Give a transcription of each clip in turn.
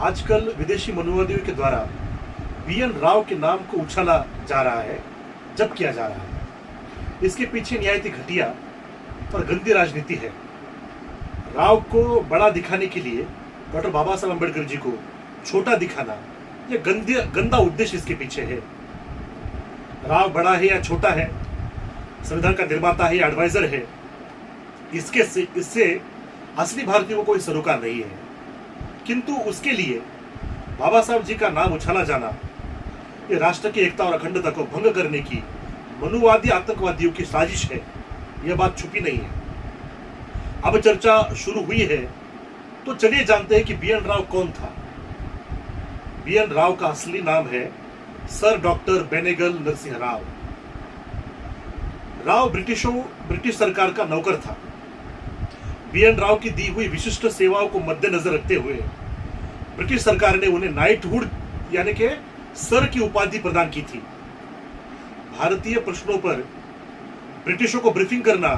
आजकल विदेशी मनुवादियों के द्वारा बीएन राव के नाम को उछाला जा रहा है, जब किया जा रहा है। इसके पीछे निहायत ही घटिया और गंदी राजनीति है। राव को बड़ा दिखाने के लिए डॉक्टर बाबा साहब अम्बेडकर जी को छोटा दिखाना, यह गंदा उद्देश्य इसके पीछे है। राव बड़ा है या छोटा है, संविधान का निर्माता है या एडवाइजर है, इससे असली भारतीयों को कोई सरोकार नहीं है। किंतु उसके लिए बाबा साहब जी का नाम उछाला जाना, ये राष्ट्र की एकता और अखंडता को भंग करने की मनुवादी आतंकवादियों की साजिश है। यह बात छुपी नहीं है। अब चर्चा शुरू हुई है तो चलिए जानते हैं कि बीएन राव कौन था। बीएन राव का असली नाम है sir doctor Benegal Narasimha Rau. Rau British सरकार का नौकर था। बीएन राव की दी हुई विशिष्ट सेवाओं को मद्देनजर रखते हुए ब्रिटिश सरकार ने उन्हें नाइटहुड यानी कि सर की उपाधि प्रदान की थी। भारतीय प्रश्नों पर ब्रिटिशों को ब्रीफिंग करना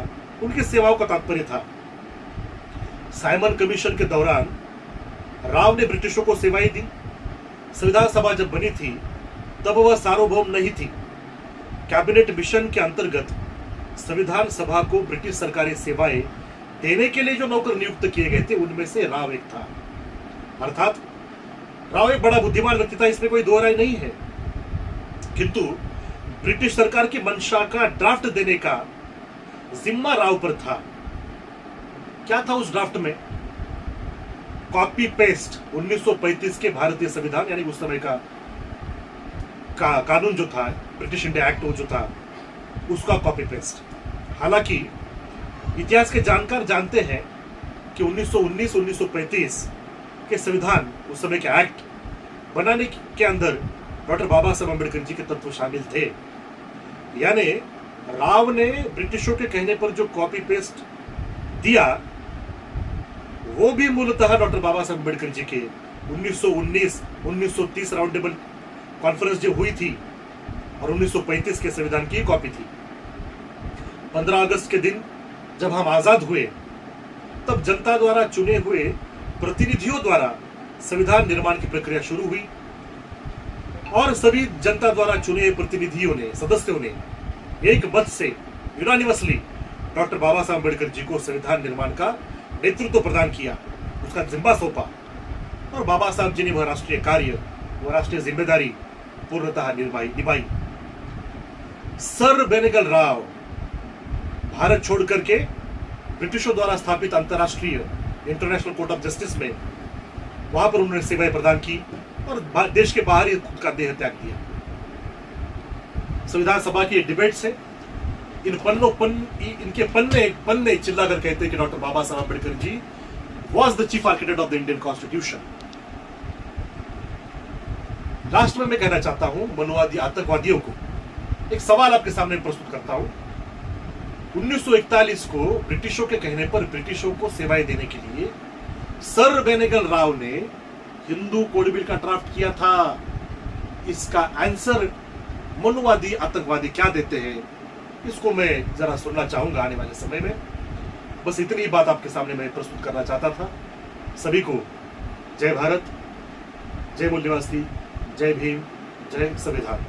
उनकी सेवाओं का तात्पर्य था। साइमन कमीशन के दौरान राव ने ब्रिटिशों को सेवाएं दी। संविधान सभा जब बनी थी तब वह सार्वभौम नहीं थी। कैबिनेट मिशन के अंतर्गत संविधान सभा को ब्रिटिश सरकारी सेवाएं देने के लिए जो नौकर नियुक्त किए गए थे उनमें से राव एक था। अर्थात राव एक बड़ा बुद्धिमान व्यक्ति था, इसमें कोई दो राय नहीं है। किंतु ब्रिटिश सरकार की मंशा का ड्राफ्ट देने का जिम्मा राव पर था। क्या था उस ड्राफ्ट में? कॉपी पेस्ट 1935 के भारतीय संविधान यानी उस समय का कानून जो था, ब्रिटिश इंडिया एक्ट जो था, उसका कॉपी पेस्ट। हालांकि इतिहास के जानकार जानते हैं कि 1919-1935 के संविधान, उस समय के एक्ट बनाने के अंदर डॉक्टर बाबा साहब अम्बेडकर जी के तत्व शामिल थे। यानी राव ने ब्रिटिशों के कहने पर जो कॉपी पेस्ट दिया वो भी मूलतः डॉक्टर बाबा साहब अम्बेडकर जी के 1919-1930 राउंड टेबल कॉन्फ्रेंस जो हुई थी और 1935 के संविधान की कॉपी थी। 15 अगस्त के दिन जब हम आजाद हुए तब जनता द्वारा चुने हुए प्रतिनिधियों द्वारा संविधान निर्माण की प्रक्रिया शुरू हुई और सभी जनता द्वारा चुने प्रतिनिधियों ने, सदस्यों ने एक मत से यूनानिमसली डॉक्टर बाबा साहब अम्बेडकर जी को संविधान निर्माण का नेतृत्व प्रदान किया, उसका जिम्मा सौंपा और बाबा साहब जी ने वह राष्ट्रीय कार्य, वह राष्ट्रीय जिम्मेदारी पूर्णतः निभाई। सर बेनेगल राव भारत छोड़ करके ब्रिटिशों द्वारा स्थापित अंतर्राष्ट्रीय इंटरनेशनल कोर्ट ऑफ जस्टिस में वहां पर उन्होंने सेवाएं प्रदान की और देश के बाहर ही खुद का देह त्याग दिया। संविधान सभा की डिबेट से इनके पन्ने चिल्लाकर कहते हैं कि doctor Baba Saheb Ambedkar ji was the chief architect of the Indian constitution. Last में मैं कहना चाहता हूं मनुवादी आतंकवादियों को एक सवाल आपके सामने प्रस्तुत करता हूं। 1941 को ब्रिटिशों के कहने पर ब्रिटिशों को सेवाएं देने के लिए सर बेनेगल राव ने हिंदू कोड बिल का ड्राफ्ट किया था। इसका आंसर मनुवादी आतंकवादी क्या देते हैं, इसको मैं जरा सुनना चाहूंगा आने वाले समय में। बस इतनी बात आपके सामने मैं प्रस्तुत करना चाहता था। सभी को जय भारत, जय मूल निवासी, जय भीम, जय संविधान।